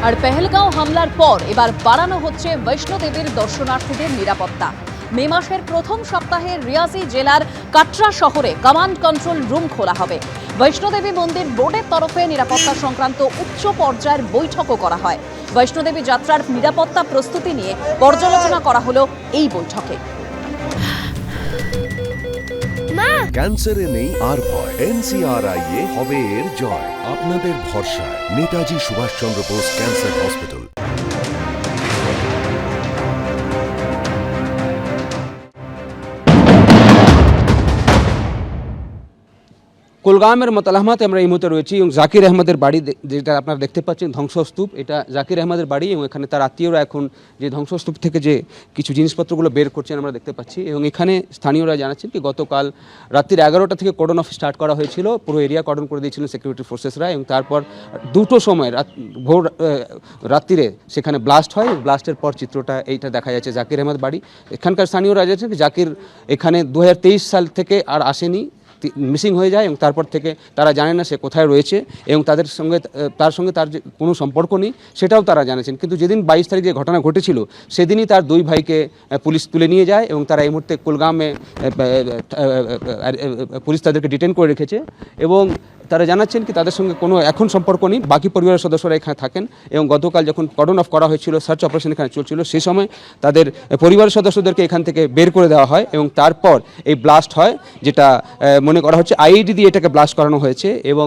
আর পেহেলগাঁও হামলার পর এবার বাড়ানো হচ্ছে বৈষ্ণোদেবীর দর্শনার্থীদের নিরাপত্তা। মে মাসের প্রথম সপ্তাহে রিয়াসি জেলার কাটরা শহরে কমান্ড কন্ট্রোল রুম খোলা হবে। বৈষ্ণোদেবী মন্দির বোর্ডের তরফে নিরাপত্তা সংক্রান্ত উচ্চ পর্যায়ের বৈঠকও করা হয়। বৈষ্ণোদেবী যাত্রার নিরাপত্তা প্রস্তুতি নিয়ে পর্যালোচনা করা হলো এই বৈঠকে। ক্যান্সারে নেই আর ভয়, NCRI হবে এর জয়। আপনাদের ভরসা নেতাজি সুভাষচন্দ্র বোস ক্যান্সার হসপিটাল। কুলগামের মতলাহমাতে আমরা এই মুহূর্তে রয়েছি এবং জাকির আহমদের বাড়ি, যেটা আপনারা দেখতে পাচ্ছেন ধ্বংসস্তূপ, এটা জাকির আহমদের বাড়ি এবং এখানে তার আত্মীয়রা এখন যে ধ্বংসস্তূপ থেকে যে কিছু জিনিসপত্রগুলো বের করছেন আমরা দেখতে পাচ্ছি। এবং এখানে স্থানীয়রা জানাচ্ছেন কি গতকাল রাত্রির 11টা থেকে কর্ডন অফ স্টার্ট করা হয়েছিল, পুরো এরিয়া কর্ডন করে দিয়েছিলেন সিকিউরিটি ফোর্সেসরা এবং তারপর 2টো সময় ভোর রাত্রিরে সেখানে ব্লাস্ট হয়। ব্লাস্টের পর চিত্রটা এইটা দেখা যাচ্ছে জাকির আহমদ বাড়ি। এখানকার স্থানীয়রা জানাচ্ছেন জাকির এখানে 2023 সাল থেকে আর আসেনি, মিসিং হয়ে যায় এবং তারপর থেকে তারা জানে না সে কোথায় রয়েছে এবং তার সঙ্গে তার যে কোনো সম্পর্ক নেই সেটাও তারা জানেছেন। কিন্তু যেদিন 22 তারিখ যে ঘটনা ঘটেছিল সেদিনই তার 2 ভাইকে পুলিশ তুলে নিয়ে যায় এবং তারা এই মুহূর্তে কুলগামে পুলিশ তাদেরকে ডিটেন করে রেখেছে এবং তারা জানাচ্ছেন কি তাদের সঙ্গে কোনো এখন সম্পর্ক নেই। বাকি পরিবারের সদস্যরা এখানে থাকেন এবং গতকাল যখন কর্ডন অফ করা হয়েছিল, সার্চ অপারেশন এখানে চলছিল, সেই সময় তাদের পরিবারের সদস্যদেরকে এখান থেকে বের করে দেওয়া হয় এবং তারপর এই ব্লাস্ট হয়, যেটা মনে করা হচ্ছে আইইডি দিয়ে এটাকে ব্লাস্ট করানো হয়েছে। এবং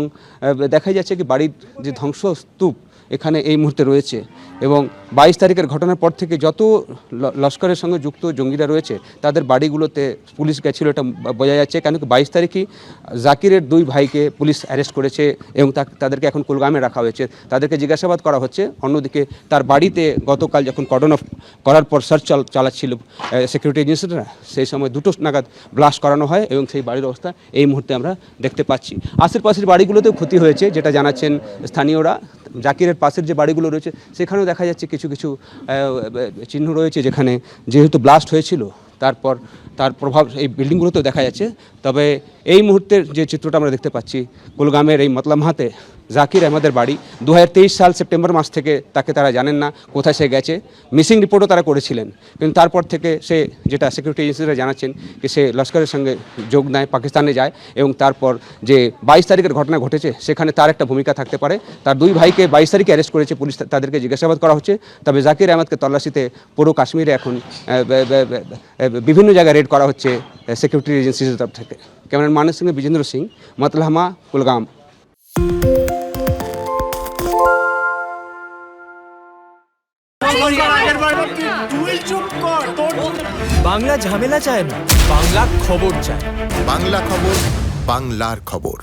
দেখা যাচ্ছে কি বাড়ির যে ধ্বংসস্তূপ এখানে এই মুহূর্তে রয়েছে এবং 22 তারিখের ঘটনার পর থেকে যত লস্করের সঙ্গে যুক্ত জঙ্গিরা রয়েছে তাদের বাড়িগুলোতে পুলিশ গেছিল, এটা বোঝা যাচ্ছে। কেন কি 22 তারিখই জাকিরের 2 ভাইকে পুলিশ অ্যারেস্ট করেছে এবং তাদেরকে এখন কুলগামে রাখা হয়েছে, তাদেরকে জিজ্ঞাসাবাদ করা হচ্ছে। অন্যদিকে তার বাড়িতে গতকাল যখন কর্ডন অফ করার পর সার্চ চালাচ্ছিল সিকিউরিটি এজেন্সিরা, সেই সময় 2টো নাগাদ ব্লাস্ট করানো হয় এবং সেই বাড়ির অবস্থা এই মুহূর্তে আমরা দেখতে পাচ্ছি। আশেপাশের বাড়িগুলোতেও ক্ষতি হয়েছে, যেটা জানাচ্ছেন স্থানীয়রা। জাকিরের পাশের যে বাড়িগুলো রয়েছে সেখানেও দেখা যাচ্ছে কিছু কিছু চিহ্ন রয়েছে যেখানে যেহেতু ব্লাস্ট হয়েছিল তারপর তার প্রভাব এই বিল্ডিংগুলোতেও দেখা যাচ্ছে। তবে এই মুহূর্তের যে চিত্রটা আমরা দেখতে পাচ্ছি কুলগামের এই মতলামহাতে জাকির আহমদের বাড়ি, 2023 সাল সেপ্টেম্বর মাস থেকে তাকে তারা জানেন না কোথায় সে গেছে। মিসিং রিপোর্টও তারা করেছিলেন, কিন্তু তারপর থেকে সে, যেটা সিকিউরিটি এজেন্সিরা জানাচ্ছেন, যে সে লস্করের সঙ্গে যোগ নেয়, পাকিস্তানে যায় এবং তারপর যে 22 তারিখের ঘটনা ঘটেছে সেখানে তার একটা ভূমিকা থাকতে পারে। তার 2 ভাইকে 22 তারিখে অ্যারেস্ট করেছে পুলিশ, তাদেরকে জিজ্ঞাসাবাদ করা হচ্ছে। তবে জাকির আহমদকে তল্লাশিতে পুরো কাশ্মীরে এখন বিভিন্ন জায়গায় রেড করা হচ্ছে সিকিউরিটি এজেন্সির তরফ থেকে। ক্যামেরার মানের সঙ্গে বিজেন্দ্র সিং, মতলাহমা, কুলগাম। বাংলা ঝামেলা চায় না, বাংলা খবর চায়। বাংলা খবর, বাংলার খবর।